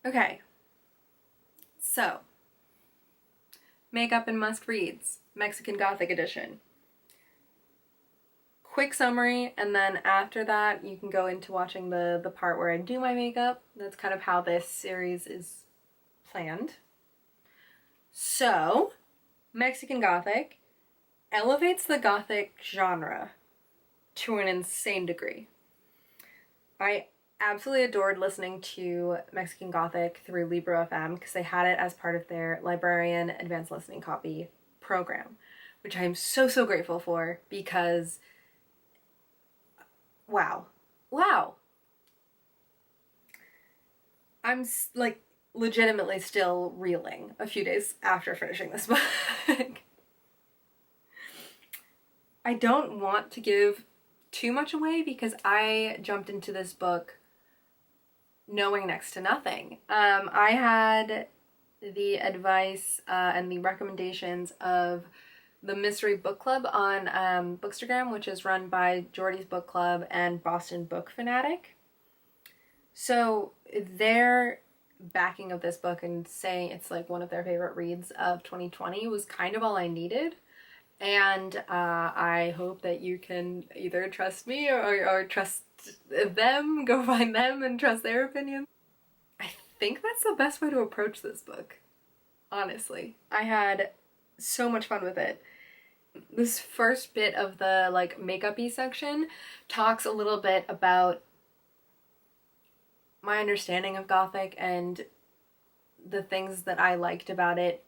Okay, so makeup and must-reads, Mexican Gothic edition. Quick summary, and then after that you can go into watching the part where I do my makeup. That's kind of how this series is planned. So, Mexican Gothic elevates the Gothic genre to an insane degree. I absolutely adored listening to Mexican Gothic through Librarian because they had it as part of their Librarian Advanced Listening Copy program, which I am so grateful for because wow. I'm like legitimately still reeling a few days after finishing this book. I don't want to give too much away because I jumped into this book knowing next to nothing. I had the advice and the recommendations of the Mystery Book Club on Bookstagram, which is run by Jordy's Book Club and Boston Book Fanatic. So their backing of this book and saying it's like one of their favorite reads of 2020 was kind of all I needed. And I hope that you can either trust me or trust them, go find them and trust their opinion. I think that's the best way to approach this book, honestly. I had so much fun with it. This first bit of the like makeup-y section talks a little bit about my understanding of Gothic and the things that I liked about it,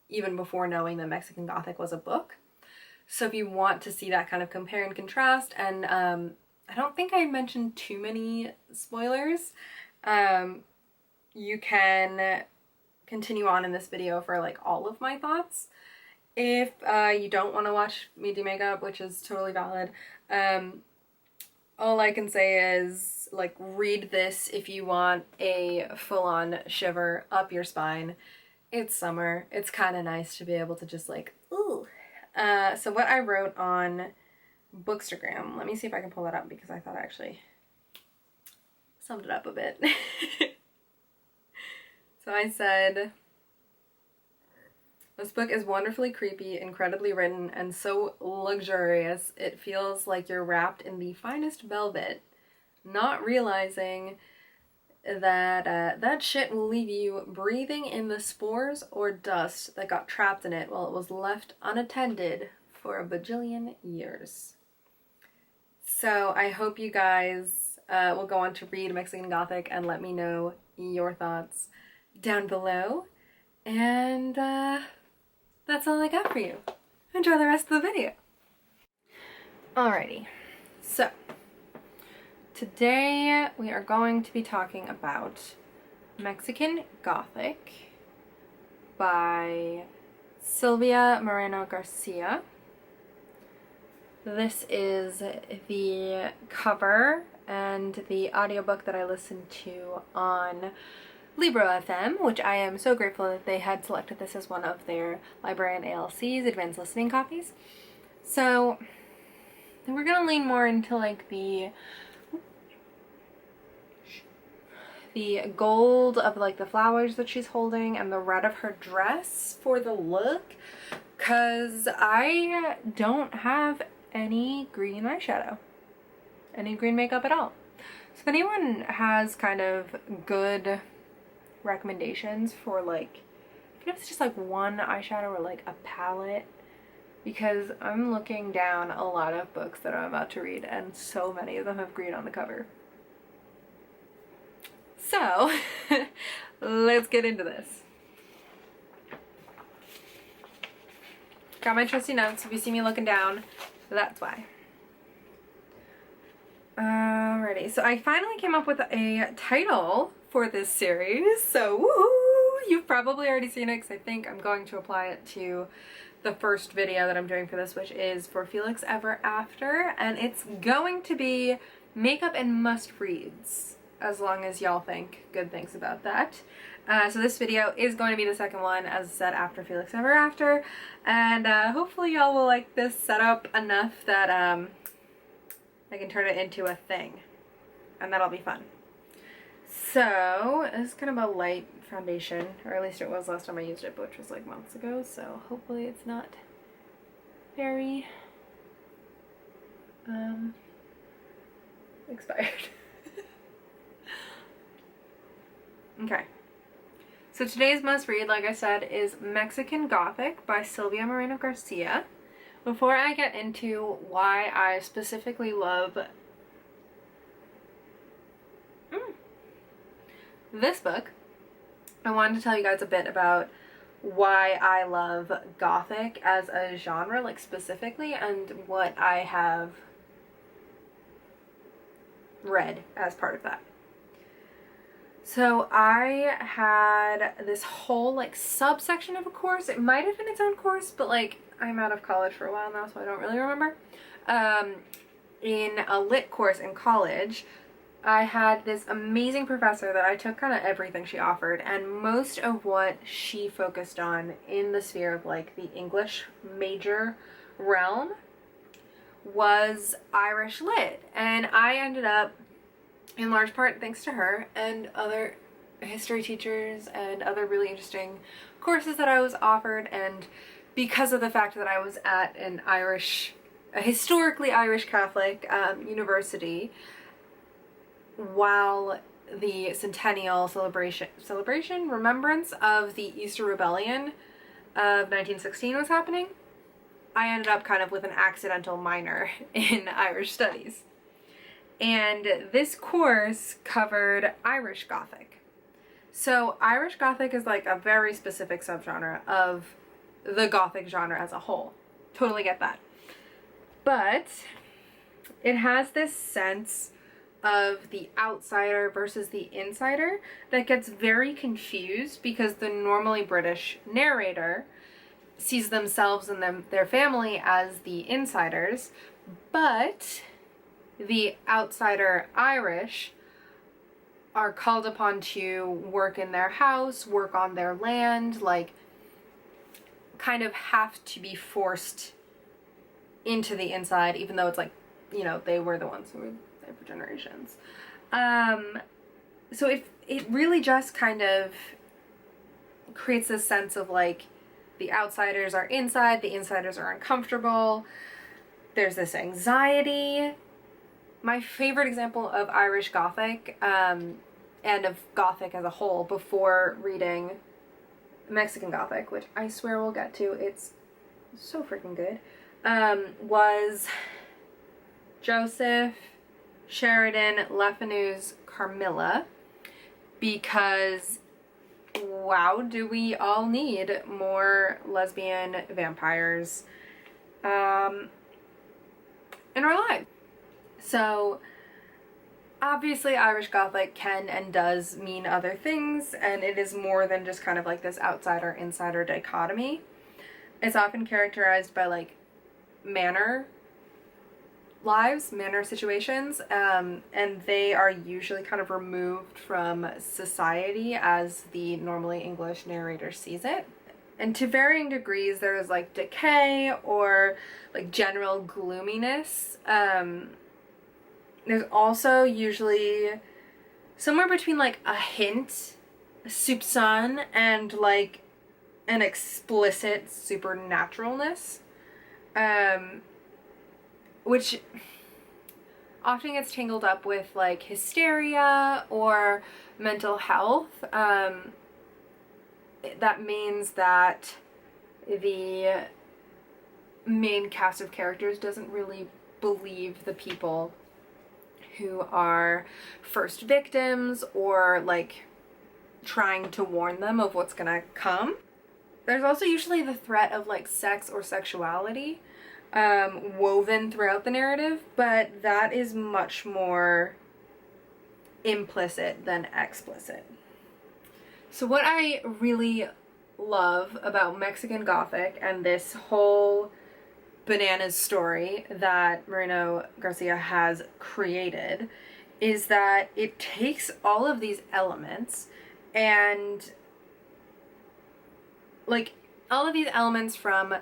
even before knowing that Mexican Gothic was a book. So if you want to see that kind of compare and contrast, and I don't think I mentioned too many spoilers, you can continue on in this video for like all of my thoughts. If you don't want to watch me do makeup, which is totally valid, all I can say is like read this if you want a full-on shiver up your spine. It's summer. It's kind of nice to be able to just like, ooh. So what I wrote on Bookstagram, let me see if I can pull that up because I thought I actually summed it up a bit. So I said, this book is wonderfully creepy, incredibly written, and so luxurious it feels like you're wrapped in the finest velvet, not realizing that that shit will leave you breathing in the spores or dust that got trapped in it while it was left unattended for a bajillion years. So I hope you guys will go on to read Mexican Gothic and let me know your thoughts down below. And that's all I got for you. Enjoy the rest of the video. Alrighty, so today we are going to be talking about Mexican Gothic by Silvia Moreno-Garcia. This is the cover and the audiobook that I listened to on Librarian, which I am so grateful that they had selected this as one of their Librarian ALC's advanced listening copies. So we're gonna lean more into like the gold of like the flowers that she's holding and the red of her dress for the look, because I don't have any green eyeshadow, any green makeup at all. So if anyone has kind of good recommendations for like, even if it's just like one eyeshadow or like a palette, because I'm looking down a lot of books that I'm about to read and so many of them have green on the cover. So let's get into this. Got my trusty notes. If you see me looking down, that's why. Alrighty, so I finally came up with a title for this series, so woohoo! You've probably already seen it because I think I'm going to apply it to the first video that I'm doing for this, which is for Felix Ever After, and it's going to be makeup and must-reads, as long as y'all think good things about that. So this video is going to be the second one, as I said, after Felix Ever After, and hopefully y'all will like this setup enough that I can turn it into a thing, and that'll be fun. So, this is kind of a light foundation, or at least it was last time I used it, which was like months ago, so hopefully it's not very expired. Okay. So today's must read, like I said, is Mexican Gothic by Silvia Moreno-Garcia. Before I get into why I specifically love this book, I wanted to tell you guys a bit about why I love Gothic as a genre, like specifically, and what I have read as part of that. So I had this whole like subsection of a course. It might have been its own course, but like I'm out of college for a while now, so I don't really remember. In a lit course in college, I had this amazing professor that I took kind of everything she offered, and most of what she focused on in the sphere of like the English major realm was Irish lit. And I ended up, in large part thanks to her and other history teachers and other really interesting courses that I was offered, and because of the fact that I was at a historically Irish Catholic university, while the centennial celebration remembrance of the Easter Rebellion of 1916 was happening, I ended up kind of with an accidental minor in Irish studies. And this course covered Irish Gothic. So Irish Gothic is like a very specific subgenre of the Gothic genre as a whole. Totally get that. But it has this sense of the outsider versus the insider that gets very confused because the normally British narrator sees themselves and their family as the insiders, but the outsider Irish are called upon to work in their house, work on their land, like kind of have to be forced into the inside, even though it's like, you know, they were the ones who were there for generations. So it really just kind of creates this sense of like the outsiders are inside, the insiders are uncomfortable. There's this anxiety. My favorite example of Irish Gothic, and of Gothic as a whole before reading Mexican Gothic, which I swear we'll get to, it's so freaking good, was Joseph, Sheridan, Leffenews, Carmilla, because wow, do we all need more lesbian vampires in our lives. So obviously Irish Gothic can and does mean other things, and it is more than just kind of like this outsider-insider dichotomy. It's often characterized by like manor situations, and they are usually kind of removed from society as the normally English narrator sees it. And to varying degrees, there is like decay or like general gloominess. There's also usually somewhere between like a hint, a soupçon, and like an explicit supernaturalness, which often gets tangled up with like hysteria or mental health. That means that the main cast of characters doesn't really believe the people who are first victims or like trying to warn them of what's gonna come. There's also usually the threat of like sex or sexuality woven throughout the narrative, but that is much more implicit than explicit. So what I really love about Mexican Gothic and this whole bananas story that Moreno-Garcia has created is that it takes all of these elements and like all of these elements from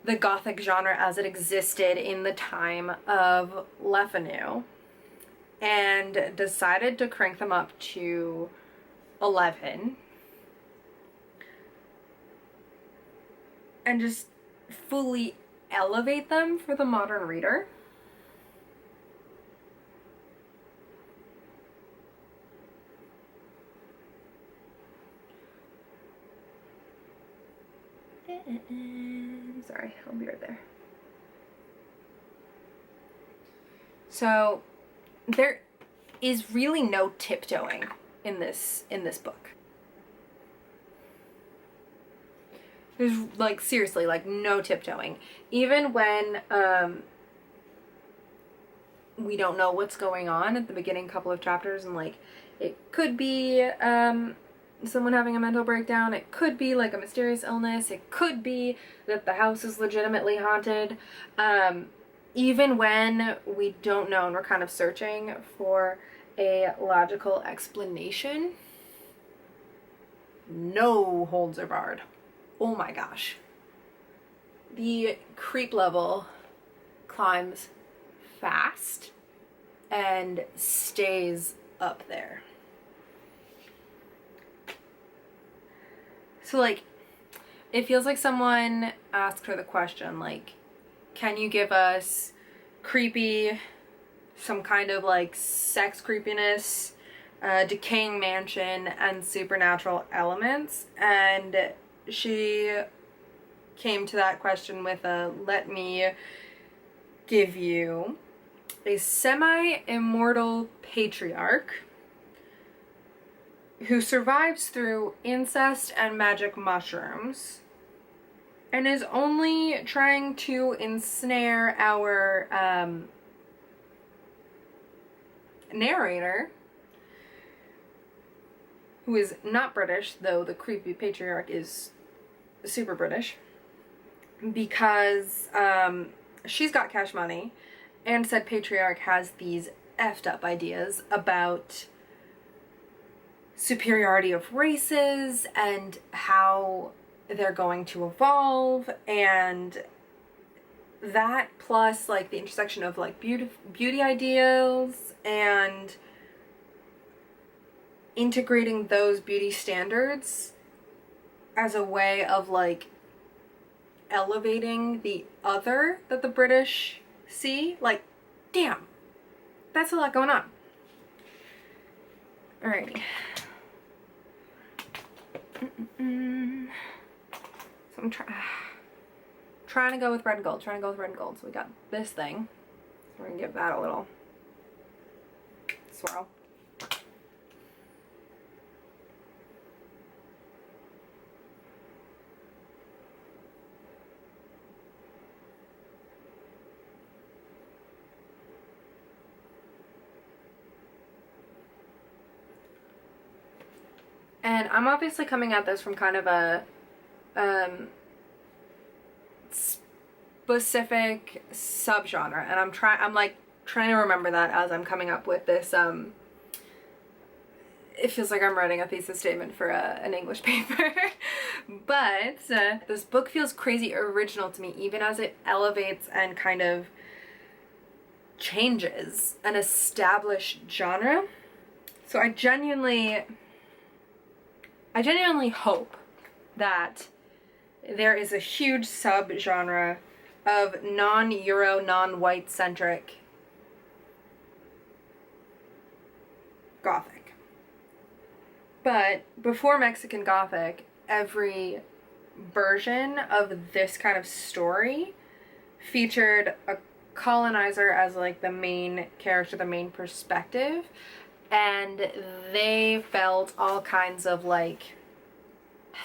the Gothic genre as it existed in the time of Leffenews and decided to crank them up to 11 and just fully elevate them for the modern reader. Sorry, I'll be right there. So there is really no tiptoeing in this book. There's like seriously like no tiptoeing. Even when we don't know what's going on at the beginning couple of chapters, and like it could be someone having a mental breakdown, it could be like a mysterious illness, it could be that the house is legitimately haunted. Even when we don't know and we're kind of searching for a logical explanation, no holds are barred. Oh my gosh. The creep level climbs fast and stays up there. So like, it feels like someone asked her the question, like, can you give us creepy, some kind of like sex creepiness, decaying mansion, and supernatural elements? And she came to that question with a, let me give you a semi-immortal patriarch who survives through incest and magic mushrooms and is only trying to ensnare our narrator, who is not British, though the creepy patriarch is super British, because she's got cash money, and said patriarch has these effed up ideas about superiority of races and how they're going to evolve, and that plus like the intersection of like beauty ideals and integrating those beauty standards as a way of like elevating the other that the British see. Like, damn, that's a lot going on. Alrighty. So I'm trying to go with red and gold, So we got this thing. So we're gonna give that a little swirl. And I'm obviously coming at this from kind of a specific subgenre, and I'm trying to remember that as I'm coming up with this. It feels like I'm writing a thesis statement for an English paper. But this book feels crazy original to me, even as it elevates and kind of changes an established genre. So I genuinely hope that there is a huge subgenre of non-Euro, non-white centric Gothic. But before Mexican Gothic, every version of this kind of story featured a colonizer as like the main character, the main perspective, and they felt all kinds of like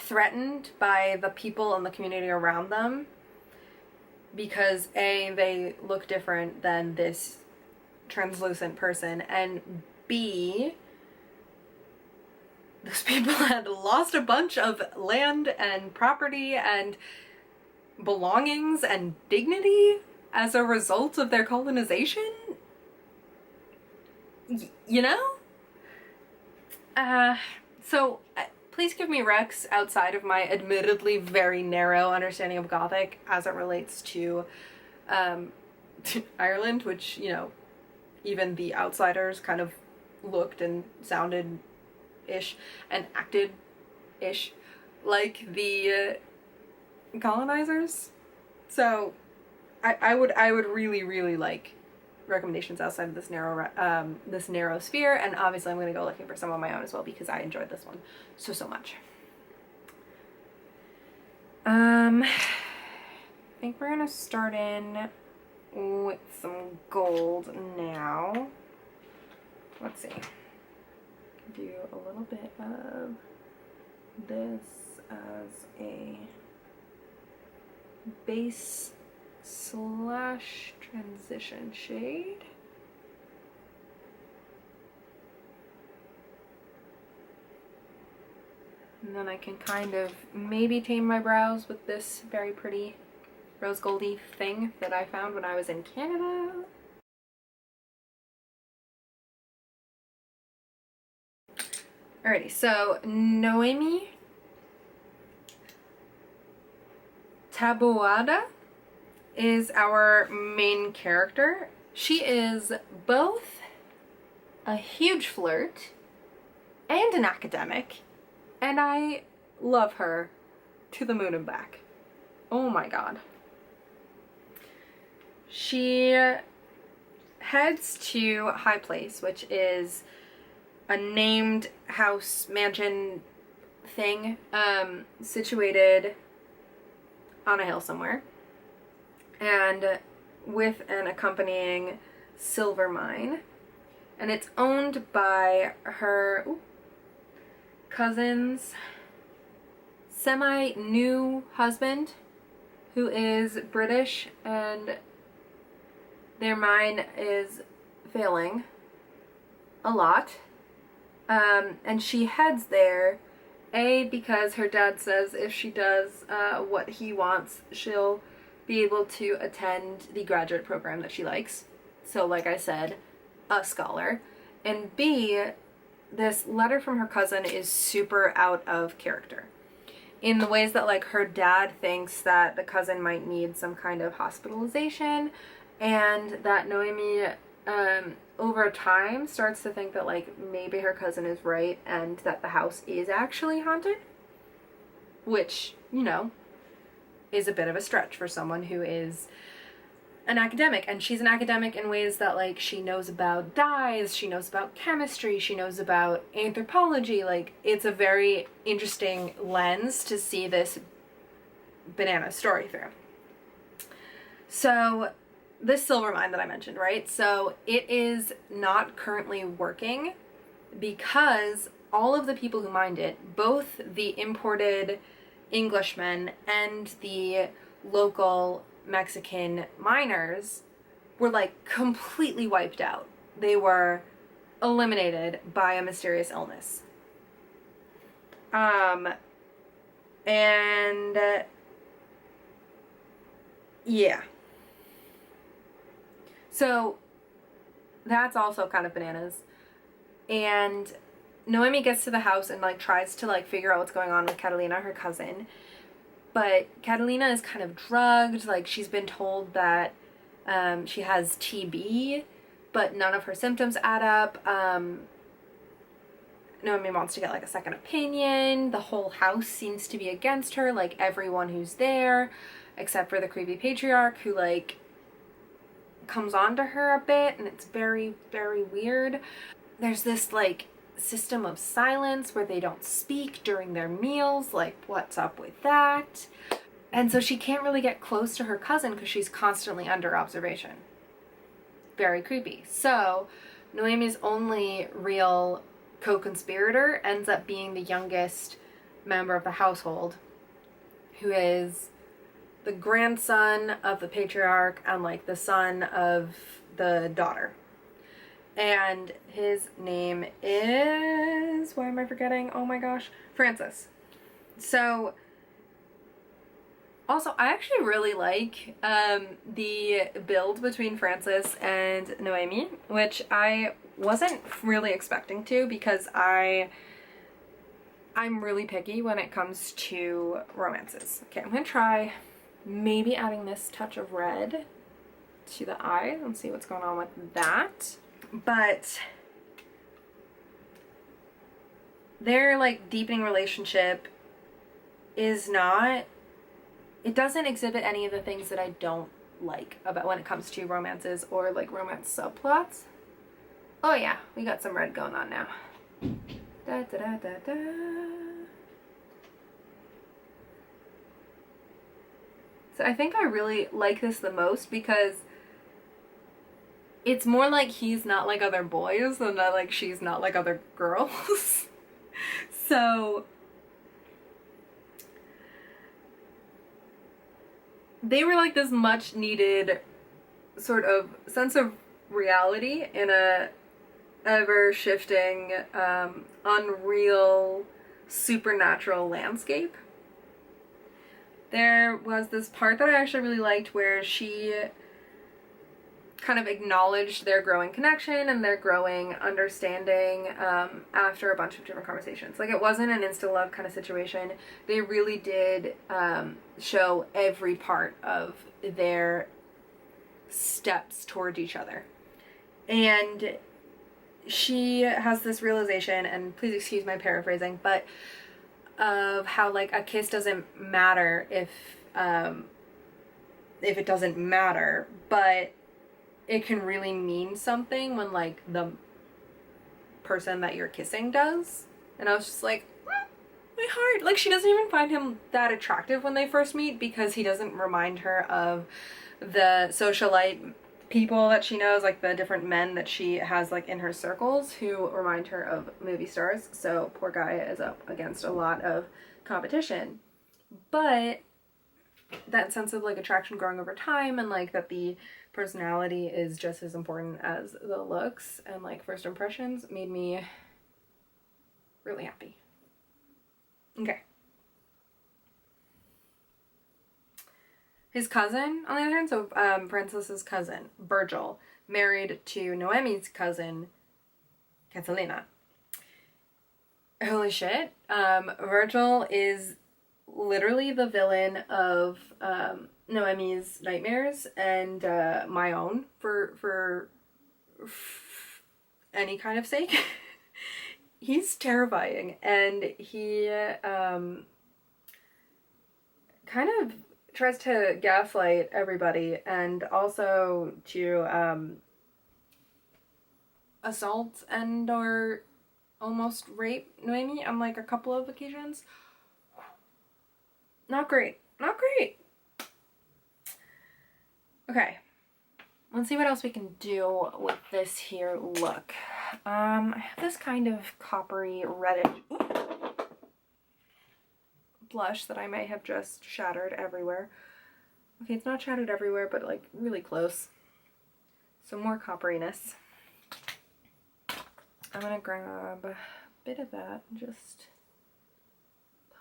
threatened by the people in the community around them because A, they look different than this translucent person, and B, those people had lost a bunch of land and property and belongings and dignity as a result of their colonization. You know? So please give me recs outside of my admittedly very narrow understanding of Gothic as it relates to Ireland, which, you know, even the outsiders kind of looked and sounded-ish and acted-ish like the colonizers. So I would really, really like recommendations outside of this narrow sphere, and obviously I'm going to go looking for some on my own as well because I enjoyed this one so much. I think we're going to start in with some gold now. Let's see. Do a little bit of this as a base / transition shade. And then I can kind of maybe tame my brows with this very pretty rose goldy thing that I found when I was in Canada. Alrighty, so Noemi Taboada is our main character. She is both a huge flirt and an academic, and I love her to the moon and back. Oh my god. She heads to High Place, which is a named house mansion thing situated on a hill somewhere, and with an accompanying silver mine, and it's owned by her cousin's semi-new husband, who is British, and their mine is failing a lot. And she heads there, because her dad says if she does what he wants, she'll be able to attend the graduate program that she likes. So, like I said, a scholar. And B, this letter from her cousin is super out of character, in the ways that, like, her dad thinks that the cousin might need some kind of hospitalization, and that Noemi over time starts to think that, like, maybe her cousin is right and that the house is actually haunted, which, you know, is a bit of a stretch for someone who is an academic. And she's an academic in ways that, like, she knows about dyes, she knows about chemistry, she knows about anthropology. Like, it's a very interesting lens to see this banana story through. So this silver mine that I mentioned, right? So it is not currently working because all of the people who mined it, both the imported Englishmen and the local Mexican miners, were, like, completely wiped out. They were eliminated by a mysterious illness. Yeah. So that's also kind of bananas. And Noemi gets to the house and, like, tries to, like, figure out what's going on with Catalina, her cousin. But Catalina is kind of drugged. Like, she's been told that she has TB, but none of her symptoms add up. Noemi wants to get, like, a second opinion. The whole house seems to be against her, like, everyone who's there, except for the creepy patriarch, who, like, comes on to her a bit, and it's very, very weird. There's this, like, system of silence where they don't speak during their meals. Like, what's up with that? And so she can't really get close to her cousin because she's constantly under observation. Very creepy. So Noemi's only real co-conspirator ends up being the youngest member of the household, who is the grandson of the patriarch and, like, the son of the daughter. And his name is, why am I forgetting? Oh my gosh, Francis. So, also, I actually really like the build between Francis and Noemi, which I wasn't really expecting to, because I'm really picky when it comes to romances. Okay, I'm gonna try maybe adding this touch of red to the eye and see what's going on with that. But their, like, deepening relationship is not, it doesn't exhibit any of the things that I don't like about when it comes to romances or, like, romance subplots. Oh yeah, we got some red going on now. Da, da, da, da, da. So I think I really like this the most because it's more like he's not like other boys than that, like, she's not like other girls. So they were like this much needed sort of sense of reality in a ever shifting, unreal, supernatural landscape. There was this part that I actually really liked where she kind of acknowledged their growing connection and their growing understanding after a bunch of different conversations. Like, it wasn't an insta-love kind of situation. They really did show every part of their steps toward each other. And she has this realization, and please excuse my paraphrasing, but of how, like, a kiss doesn't matter if it doesn't matter, but it can really mean something when, like, the person that you're kissing does. And I was just like, my heart. Like, she doesn't even find him that attractive when they first meet because he doesn't remind her of the socialite people that she knows, like the different men that she has, like, in her circles who remind her of movie stars. So poor guy is up against a lot of competition. But that sense of, like, attraction growing over time, and, like, that the personality is just as important as the looks and, like, first impressions, made me really happy. Okay. His cousin, on the other hand, so Francis's cousin, Virgil, married to Noemi's cousin, Catalina. Holy shit. Virgil is literally the villain of Noemi's nightmares and my own for any kind of sake. He's terrifying, and he kind of tries to gaslight everybody and also to assault and or almost rape Noemi on, like, a couple of occasions. Not great. Not great. Okay. Let's see what else we can do with this here look. I have this kind of coppery reddish blush that I may have just shattered everywhere. Okay, it's not shattered everywhere, but, like, really close. So more copperiness. I'm gonna grab a bit of that and just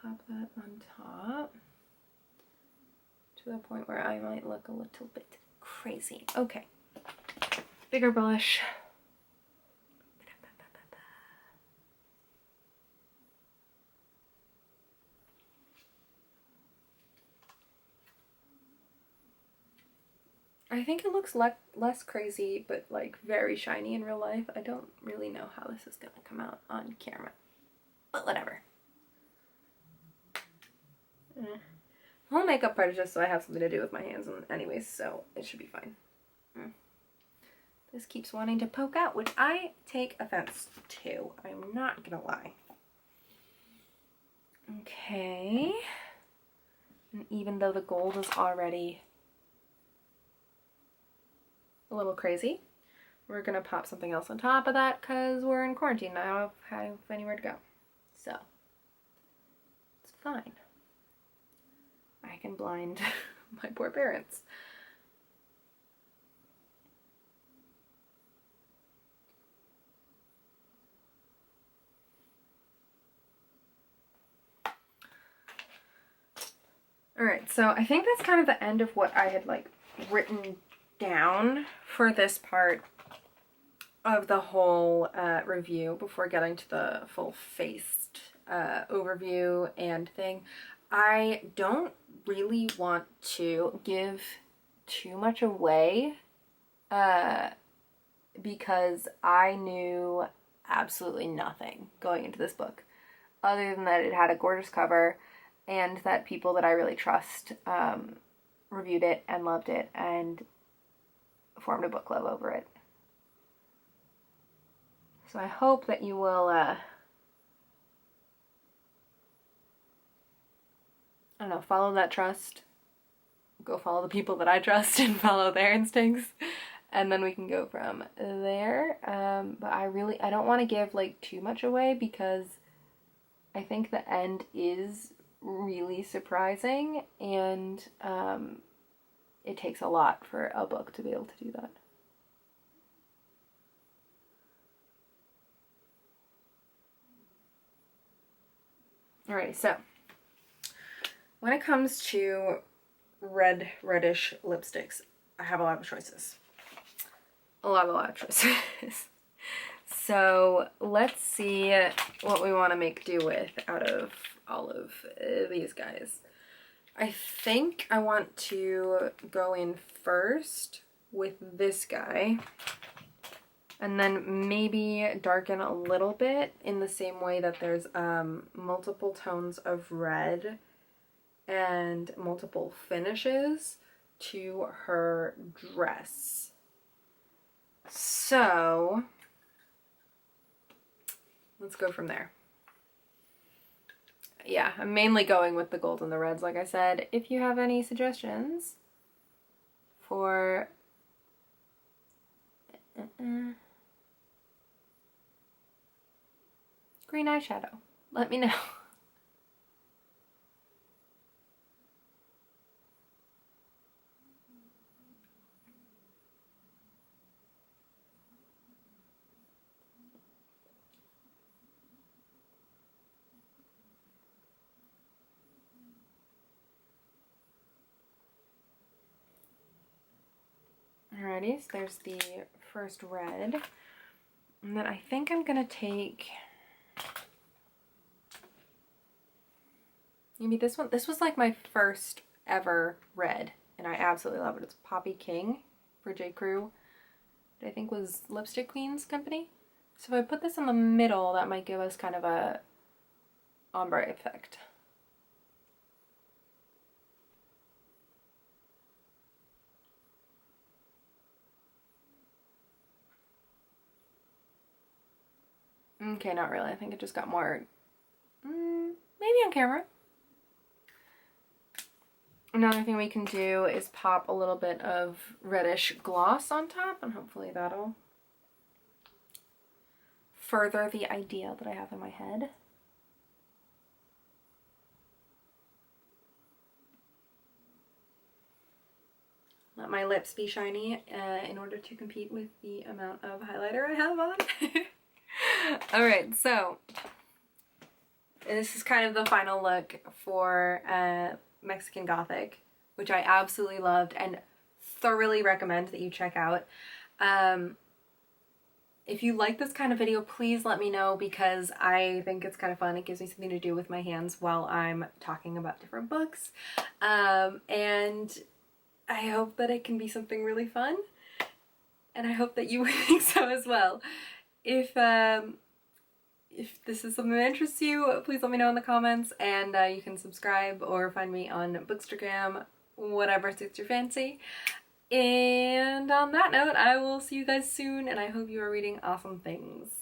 pop that on top to the point where I might look a little bit crazy. Okay, bigger blush. I think it looks less crazy, but, like, very shiny in real life. I don't really know how this is gonna come out on camera, but whatever. The whole makeup part is just so I have something to do with my hands anyways, so it should be fine. This keeps wanting to poke out, which I take offense to. I'm not gonna lie. Okay. And even though the gold is already a little crazy, we're gonna pop something else on top of that because we're in quarantine now. I don't have anywhere to go. So, it's fine. I can blind my poor parents. Alright, so I think that's kind of the end of what I had, like, written down for this part of the whole review before getting to the full-faced overview and thing. I don't really want to give too much away because I knew absolutely nothing going into this book, other than that it had a gorgeous cover and that people that I really trust reviewed it and loved it and formed a book club over it. So I hope that you will, I don't know, follow that trust. Go follow the people that I trust and follow their instincts. And then we can go from there. But I don't want to give like too much away because I think the end is really surprising, and it takes a lot for a book to be able to do that. Alrighty, so when it comes to reddish lipsticks, I have a lot of choices. A lot of choices. So let's see what we want to make do with out of all of these guys. I think I want to go in first with this guy, and then maybe darken a little bit in the same way that there's multiple tones of red and multiple finishes to her dress. So let's go from there. Yeah, I'm mainly going with the gold and the reds, like I said. If you have any suggestions for green eyeshadow, let me know. Alrighty, so there's the first red. And then I think I'm gonna take maybe this one. This was like my first ever red, and I absolutely love it. It's Poppy King for J. Crew, I think was Lipstick Queen's company. So if I put this in the middle, that might give us kind of a ombre effect. Okay, not really. I think it just got more, maybe on camera. Another thing we can do is pop a little bit of reddish gloss on top, and hopefully that'll further the idea that I have in my head. Let my lips be shiny in order to compete with the amount of highlighter I have on. Alright, so this is kind of the final look for Mexican Gothic, which I absolutely loved and thoroughly recommend that you check out. If you like this kind of video, please let me know, because I think it's kind of fun. It gives me something to do with my hands while I'm talking about different books. And I hope that it can be something really fun, and I hope that you think so as well. If this is something that interests you, please let me know in the comments, and you can subscribe or find me on Bookstagram, whatever suits your fancy. And on that note, I will see you guys soon, and I hope you are reading awesome things.